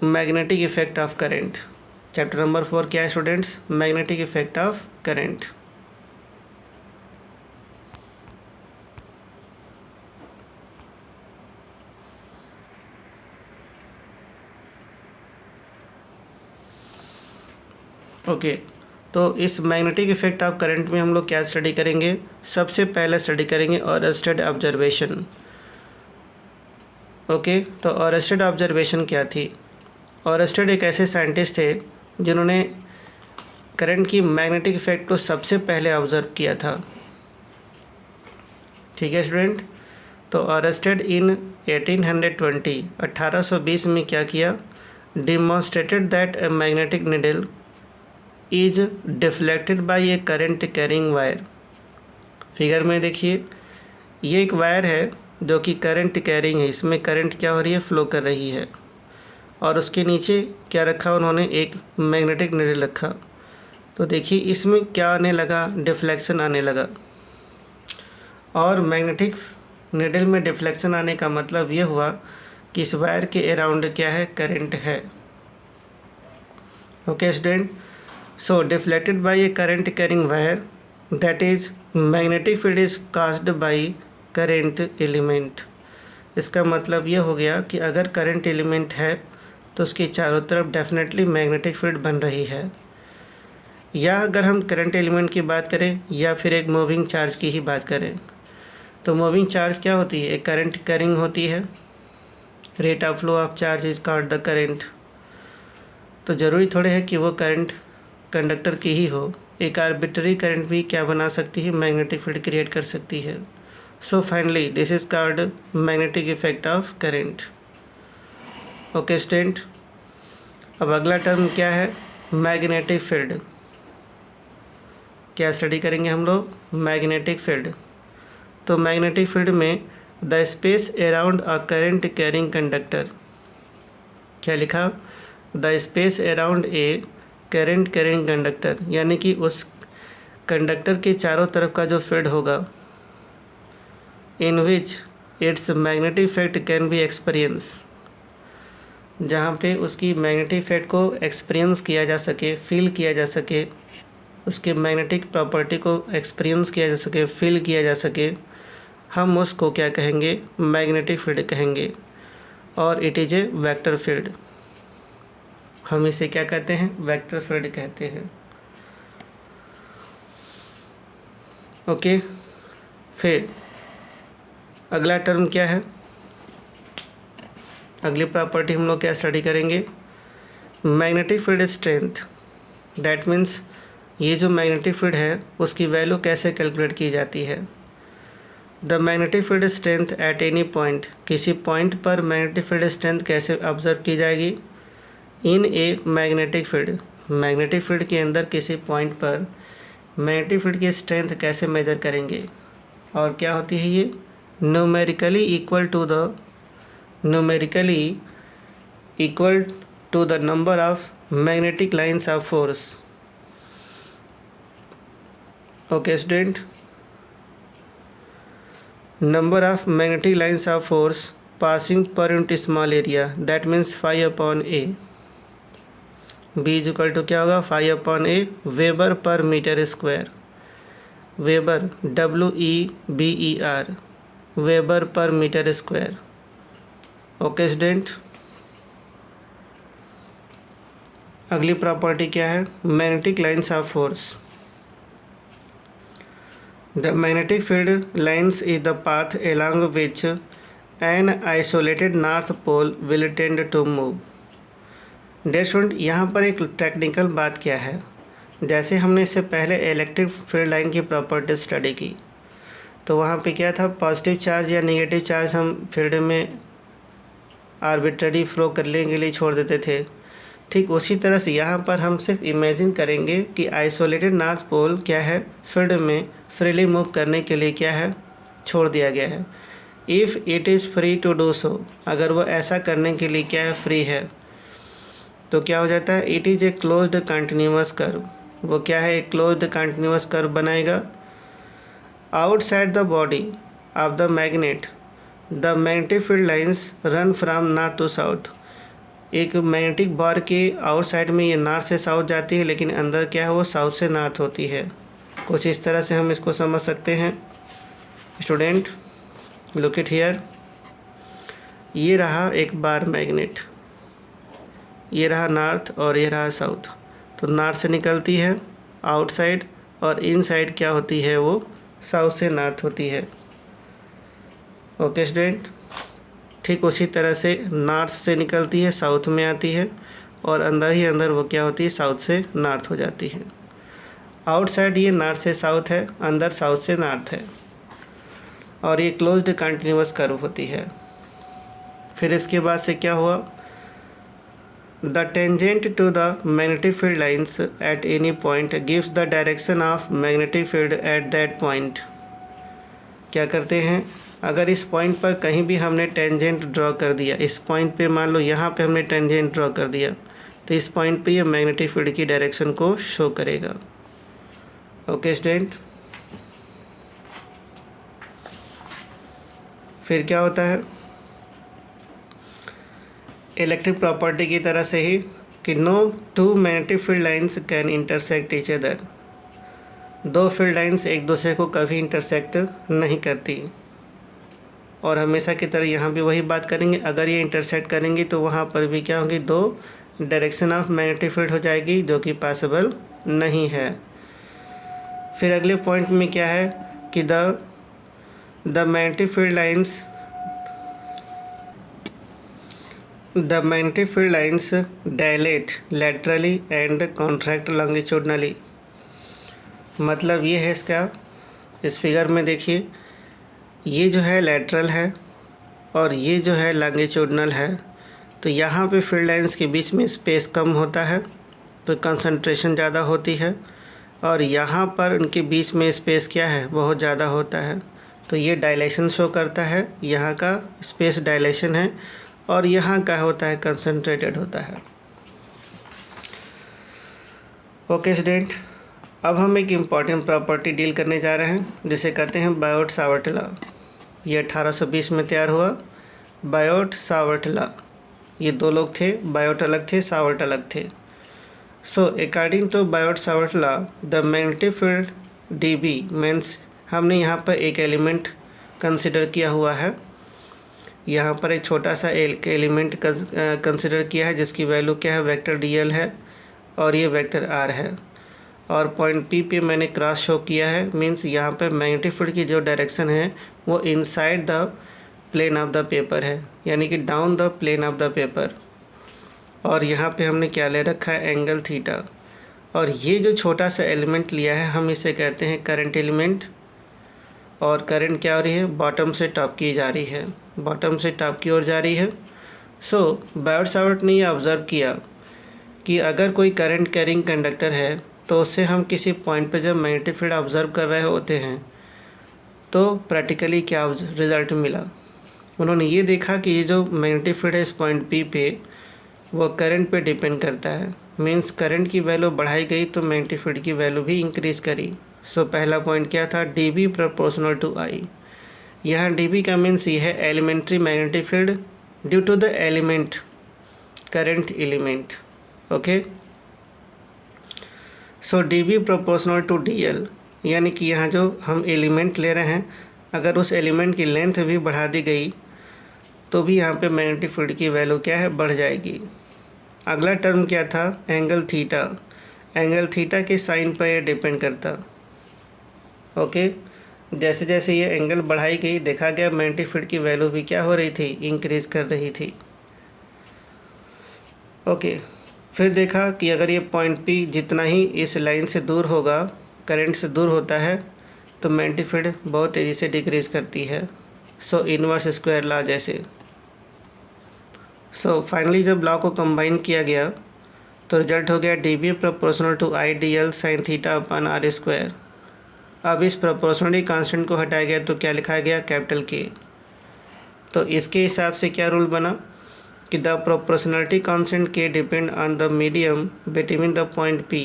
Magnetic effect of current. Chapter number 4 क्या है students? Magnetic effect of current. Okay, तो इस मैग्नेटिक इफेक्ट ऑफ करंट में हम लोग क्या स्टडी करेंगे? सबसे पहले स्टडी करेंगे ऑरस्टेड ऑब्जर्वेशन। ओके, तो ऑरस्टेड ऑब्जर्वेशन क्या थी? ऑरस्टेड एक ऐसे साइंटिस्ट थे जिन्होंने करंट की मैग्नेटिक इफेक्ट को सबसे पहले ऑब्जर्व किया था। ठीक है स्टूडेंट, तो ऑरस्टेड इन 1820 में क्या किया? Demonstrated that a magnetic needle is deflected by A current carrying wire. Figure में देखिए, ये एक वायर है जो कि करंट कैरिंग है, इसमें करंट क्या हो रही है? फ्लो कर रही है। और उसके नीचे क्या रखा उन्होंने? एक मैग्नेटिक नीडल रखा। तो देखिए इसमें क्या आने लगा? डिफ्लेक्शन आने लगा। और मैग्नेटिक नीडल में डिफ्लेक्शन आने का मतलब ये हुआ कि इस वायर के अराउंड क्या है? करंट है। Okay student, so deflected by A current carrying wire, that is magnetic field is caused by current element. इसका मतलब ये हो गया कि अगर करंट एलिमेंट है तो उसके चारों तरफ डेफिनेटली मैग्नेटिक फील्ड बन रही है। या अगर हम करंट एलिमेंट की बात करें या फिर एक मूविंग चार्ज की ही बात करें, तो मूविंग चार्ज क्या होती है? एक करंट कैरिंग होती है। Rate of flow of charge is called the current. तो ज़रूरी थोड़े है कि वो करंट कंडक्टर की ही हो, एक आर्बिट्ररी करंट भी क्या बना सकती है? मैग्नेटिक फील्ड क्रिएट कर सकती है। So finally this is called magnetic effect of current. Okay student, अब अगला टर्म क्या है? Magnetic field. क्या स्टडी करेंगे हम लोग? Magnetic field. तो मैग्नेटिक फील्ड में the space around a current carrying conductor, क्या लिखा? The space around a current carrying conductor, यानी कि उस कंडक्टर के चारों तरफ का जो फील्ड होगा, in which its magnetic effect can be experience, जहाँ पे उसकी मैग्नेटिक इफेक्ट को एक्सपीरियंस किया जा सके, फील किया जा सके, उसके मैग्नेटिक प्रॉपर्टी को एक्सपीरियंस किया जा सके, फील किया जा सके, हम उसको क्या कहेंगे? मैग्नेटिक फील्ड कहेंगे। और it is A vector field. हम इसे क्या कहते हैं? वेक्टर फील्ड कहते हैं। ओके, फिर अगला टर्म क्या है? अगली प्रॉपर्टी हम लोग क्या स्टडी करेंगे? Magnetic field strength. That means ये जो मैग्नेटिक फील्ड है उसकी वैल्यू कैसे कैलकुलेट की जाती है? The magnetic field strength at any point, किसी पॉइंट पर मैग्नेटिक फील्ड स्ट्रेंथ कैसे ऑब्जर्व की जाएगी? In a magnetic field, magnetic field के अंदर किसी पॉइंट पर मैग्नेटिक फील्ड की स्ट्रेंथ कैसे मेजर करेंगे? और क्या होती है ये? Numerically equal to the number of magnetic lines of force. Okay student, number of magnetic lines of force passing per unit small area, that means 5/A। B is equal to क्या होगा? 5/A weber per metre square. Weber WEBER, weber per metre square. Okay student, अगली property क्या है? Magnetic lines of force. The magnetic field lines is the path along which an isolated north pole will tend to move। Dear student, यहाँ पर एक technical बात क्या है? जैसे हमने इससे पहले इलेक्ट्रिक फील्ड लाइन की प्रॉपर्टी स्टडी की, तो वहाँ पे क्या था? पॉजिटिव चार्ज या नेगेटिव चार्ज हम फील्ड में आर्बिट्ररी फ्लो करने के लिए छोड़ देते थे। ठीक उसी तरह से यहाँ पर हम सिर्फ इमेजिन करेंगे कि आइसोलेटेड नॉर्थ पोल क्या है? फील्ड में फ्रीली मूव करने के लिए क्या है? छोड़ दिया गया है। If it is free to do so, अगर वो ऐसा करने के लिए क्या है? फ्री है, तो क्या हो जाता है? It is a closed continuous curve. वो क्या है? एक क्लोज्ड कंटिन्यूअस कर्व बनाएगा। Outside the body of the magnet the magnetic field lines run from north to south. एक मैग्नेटिक बार के आउट साइड में ये नॉर्थ से साउथ जाती है, लेकिन अंदर क्या है वो साउथ से नॉर्थ होती है। कुछ इस तरह से हम इसको समझ सकते हैं। स्टूडेंट लुक इट हियर, ये रहा एक बार मैग्नेट, ये रहा नॉर्थ और ये रहा साउथ। तो नॉर्थ से निकलती है आउटसाइड और इनसाइड क्या होती है वो साउथ से नॉर्थ होती है। ओके स्टूडेंट, ठीक उसी तरह से नॉर्थ से निकलती है साउथ में आती है और अंदर ही अंदर वो क्या होती है साउथ से नॉर्थ हो जाती है। आउटसाइड ये नॉर्थ से साउथ है, अंदर साउथ से नॉर्थ है और ये क्लोज्ड कंटिन्यूअस कर्व होती है। फिर इसके बाद से क्या हुआ, the tangent to the magnetic field lines at any point gives the direction of magnetic field at that point. क्या करते हैं, अगर इस पॉइंट पर कहीं भी हमने टेंजेंट ड्रॉ कर दिया, इस पॉइंट पे मान लो यहाँ पे हमने टेंजेंट ड्रॉ कर दिया, तो इस पॉइंट पे ये मैग्नेटिक फील्ड की डायरेक्शन को शो करेगा। ओके स्टूडेंट, फिर क्या होता है, इलेक्ट्रिक प्रॉपर्टी की तरह से ही कि no two magnetic field lines can intersect each other. दो फील्ड लाइंस एक दूसरे को कभी इंटरसेक्ट नहीं करती। और हमेशा की तरह यहाँ भी वही बात करेंगे, अगर ये इंटरसेक्ट करेंगी तो वहाँ पर भी क्या होंगी, दो डायरेक्शन ऑफ मैग्नेटिक फील्ड हो जाएगी, जो कि पॉसिबल नहीं है। फिर अगले पॉइंट में क्या है कि the magnetic field lines dilate laterally and contract longitudinally. मतलब ये है इसका, इस फिगर में देखिए, ये जो है लैटरल है और ये जो है लॉन्गिट्यूडनल है। तो यहाँ पे फील्ड लाइंस के बीच में स्पेस कम होता है तो कंसंट्रेशन ज़्यादा होती है, और यहाँ पर उनके बीच में स्पेस क्या है बहुत ज़्यादा होता है। तो ये डायलेशन शो करता है, यहाँ का स्पेस डायलेशन है और यहाँ का होता है कंसंट्रेटेड होता है। ओके स्टूडेंट, अब हम एक इम्पॉर्टेंट प्रॉपर्टी डील करने जा रहे हैं जिसे कहते हैं बायोट-सावर्ट लॉ। ये 1820 में तैयार हुआ, बायोट-सावर्ट लॉ। ये दो लोग थे, बायोट अलग थे, सावर्ट अलग थे। So according to Biot Savart law the magnetic field dB means, हमने यहाँ पर एक एलिमेंट कंसिडर किया हुआ है, यहाँ पर एक छोटा सा एलिमेंट कंसिडर किया है जिसकी वैल्यू क्या है वेक्टर dl है और ये वेक्टर r है, और पॉइंट P पे मैंने क्रॉस शो किया है। मीन्स यहाँ पर मैग्नेटिक फील्ड की जो डायरेक्शन है वो inside the plane of the paper है, यानी कि down the plane of the paper. और यहाँ पे हमने क्या ले रखा है, एंगल थीटा। और ये जो छोटा सा एलिमेंट लिया है हम इसे कहते हैं करंट एलिमेंट। और करंट क्या हो रही है, बॉटम से टॉप की जा रही है, बॉटम से टॉप की ओर जा रही है। सो बायोट-सावर्ट ने ये ऑब्ज़र्व किया कि अगर कोई करंट कैरिंग कंडक्टर है तो उससे हम किसी पॉइंट पे जब मैग्नेटिक फील्ड ऑब्ज़र्व कर रहे होते हैं तो प्रैक्टिकली क्या रिज़ल्ट मिला। उन्होंने ये देखा कि ये जो मैग्नेटिक फील्ड है इस पॉइंट P पे वो करंट पे डिपेंड करता है। मीन्स करंट की वैल्यू बढ़ाई गई तो मैग्नेटिक फील्ड की वैल्यू भी इंक्रीज़ करी। सो पहला पॉइंट क्या था, dB प्रोपोर्शनल टू I। यहाँ dB का मीन्स ये है elementary magnetic field due to the element current element. Okay, so dB proportional to dl, यानी कि यहाँ जो हम एलिमेंट ले रहे हैं अगर उस एलिमेंट की लेंथ भी बढ़ा दी गई तो भी यहाँ पे मैग्नेटिक फील्ड की वैल्यू क्या है, बढ़ जाएगी। अगला टर्म क्या था, एंगल थीटा। एंगल थीटा के साइन पर यह डिपेंड करता। ओके, जैसे जैसे ये एंगल बढ़ाई गई देखा गया मैग्नेटिक फील्ड की वैल्यू भी क्या हो रही थी, इंक्रीज़ कर रही थी। ओके, फिर देखा कि अगर ये पॉइंट P जितना ही इस लाइन से दूर होगा, करंट से दूर होता है, तो मैग्नेटिक फील्ड बहुत तेज़ी से डिक्रीज़ करती है। सो इन्वर्स स्क्वायर लॉ जैसे। सो फाइनली जब लॉ को कंबाइन किया गया तो रिजल्ट हो गया dB proportional to I dl sine theta upon r square. अब इस प्रोपोर्शनली कांस्टेंट को हटाया गया तो क्या लिखा गया, कैपिटल K। तो इसके हिसाब से क्या रूल बना कि the proportionality constant K depend on the medium between the point P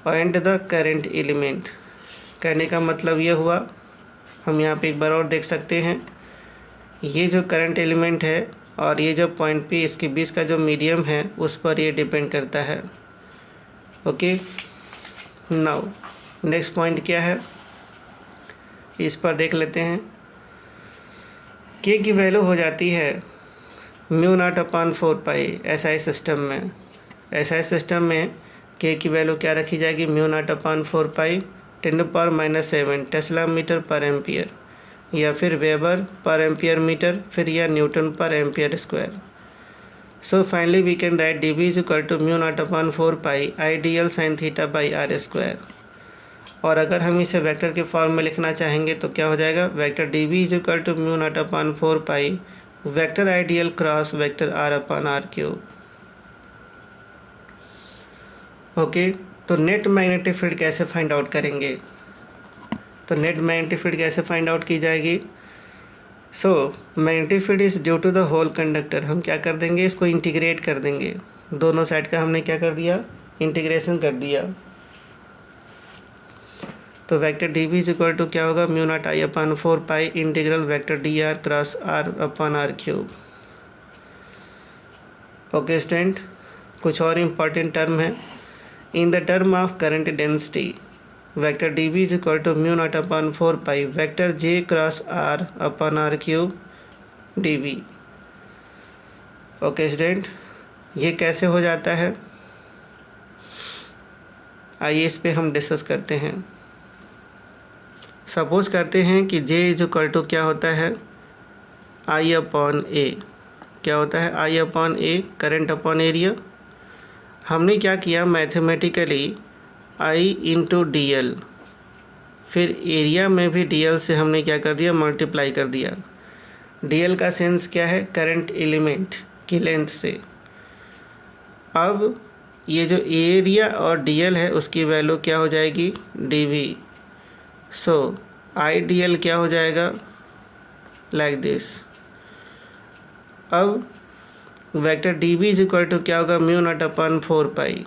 and the current element. कहने का मतलब ये हुआ, हम यहाँ पे एक बार और देख सकते हैं, ये जो करंट एलिमेंट है और ये जो पॉइंट P इसके बीच का जो मीडियम है उस पर ये डिपेंड करता है। ओके, नाउ नेक्स्ट पॉइंट क्या है इस पर देख लेते हैं। के की वैल्यू हो जाती है μ0/4π SI सिस्टम में। SI सिस्टम में के की वैल्यू क्या रखी जाएगी, μ0/4π 10⁻⁷ टेस्ला मीटर पर एम्पियर, या फिर वेबर पर एम्पियर मीटर, फिर या newton per ampere square. So finally we can write dB is equal to μ0/4π ideal sine theta by r square. और अगर हम इसे वेक्टर के फॉर्म में लिखना चाहेंगे तो क्या हो जाएगा, vector dB is equal to μ0/4π vector ideal cross vector r/r³। Okay, तो नेट मैग्नेटिक फील्ड कैसे फाइंड आउट करेंगे, तो नेट मैग्नेटिक फील्ड कैसे फाइंड आउट की जाएगी। So magnetic field is due to the whole conductor. हम क्या कर देंगे, इसको इंटीग्रेट कर देंगे, दोनों साइड का हमने क्या कर दिया, इंटीग्रेशन कर दिया। तो vector dB is equal to क्या होगा, μ0I/4π integral vector dr cross r/r³। Okay student, कुछ और इम्पॉर्टेंट टर्म है। In the term of current density vector dB is equal to μ0/4π vector j cross r/r³ dB। Okay student, ये कैसे हो जाता है, आइए इस पे हम डिस्कस करते हैं। सपोज करते हैं कि J इज इक्वल टू क्या होता है, I/A। क्या होता है, I/A करंट अपॉन एरिया। हमने क्या किया, मैथमेटिकली I इंटू DL, फिर एरिया में भी DL से हमने क्या कर दिया, मल्टीप्लाई कर दिया। DL का सेंस क्या है, करंट एलिमेंट की लेंथ से। अब ये जो एरिया और DL है उसकी वैल्यू क्या हो जाएगी, dV। सो IDL क्या हो जाएगा, लाइक दिस। अब vector dB is equal to क्या होगा, μ0/4π।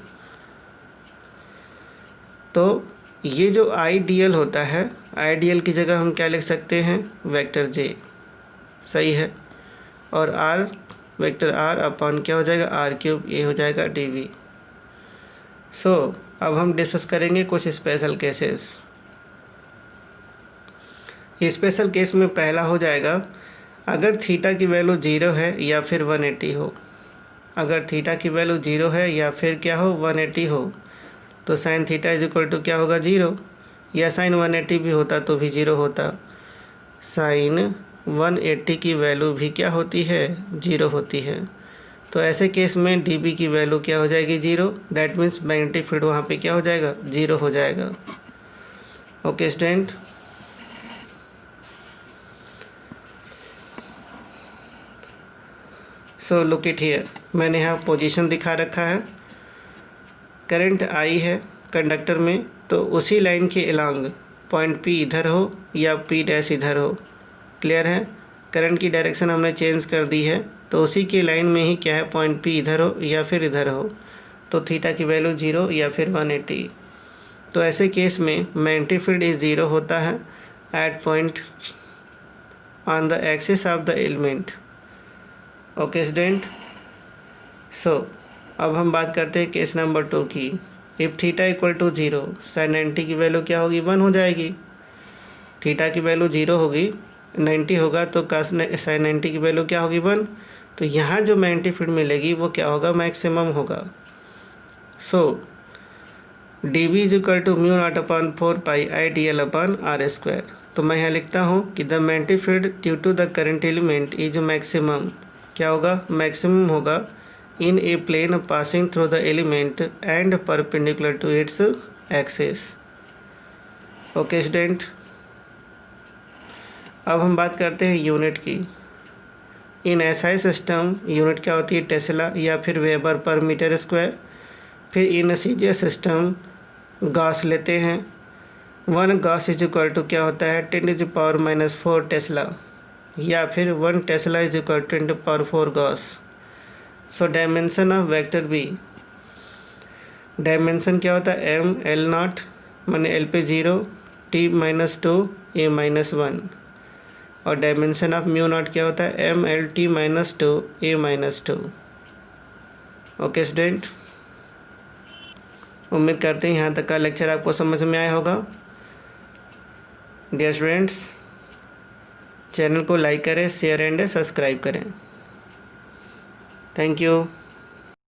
तो ये जो IDL होता है, IDL की जगह हम क्या लिख सकते हैं, वेक्टर J, सही है। और R वेक्टर R अपॉन क्या हो जाएगा, r³, ये हो जाएगा dV। सो अब हम डिस्कस करेंगे कुछ स्पेशल केसेस। स्पेशल केस में पहला हो जाएगा, अगर थीटा की वैल्यू 0 है या फिर 180 हो। अगर थीटा की वैल्यू 0 है या फिर क्या हो, 180 हो, तो sine theta is equal to क्या होगा, 0, या साइन 180 भी होता तो भी 0 होता। साइन 180 की वैल्यू भी क्या होती है, 0 होती है। तो ऐसे केस में dB की वैल्यू क्या हो जाएगी, 0। दैट मीन्स मैग्नेटिक फील्ड वहाँ पे क्या हो जाएगा, 0 हो जाएगा। Okay student, so look it here, मैंने यहाँ पोजीशन दिखा रखा है। करंट I है कंडक्टर में, तो उसी लाइन के अलोंग पॉइंट P इधर हो या P' इधर हो। क्लियर है, करंट की डायरेक्शन हमने चेंज कर दी है, तो उसी के लाइन में ही क्या है, पॉइंट P इधर हो या फिर इधर हो। तो थीटा की वैल्यू 0 या फिर 180। तो ऐसे केस में मैग्नेटिक फील्ड इज 0 होता है at point on the axis of the element. Okay student, so अब हम बात करते हैं केस नंबर 2 की। If theta equal to 0, sine 90 की वैल्यू क्या होगी, 1 हो जाएगी। थीटा की वैल्यू 0 होगी, 90 होगा, तो साइन 90 की वैल्यू क्या होगी, 1। तो यहाँ जो मैग्नेटिक फील्ड मिलेगी वो क्या होगा, मैक्सिमम होगा। So dB is equal to μ0/4π IDL/r²। तो मैं यहाँ लिखता हूँ कि the magnetic field due to the current element is maximum, क्या होगा, मैक्सिमम होगा in a plane passing through the element and perpendicular to its axis. Okay student, अब हम बात करते हैं यूनिट की। इन SI सिस्टम यूनिट क्या होती है, टेस्ला या फिर वेबर पर मीटर स्क्वायर। फिर इन CJ सिस्टम गॉस लेते हैं। 1 गॉस इज इक्वल टू क्या होता है, 10⁻⁴ टेस्ला, या फिर 1 tesla is equal to 10⁻⁴ gauss. So dimension of vector B, dimension क्या होता है, m L0 माने L पे 0, T -2 A -1। और डायमेंशन ऑफ म्यू नॉट क्या होता है, MLT-2 A-2। ओके स्टूडेंट, उम्मीद करते हैं यहाँ तक का लेक्चर आपको समझ में आया होगा। डियर स्टूडेंट्स, चैनल को लाइक करें, शेयर एंड सब्सक्राइब करें। Thank you.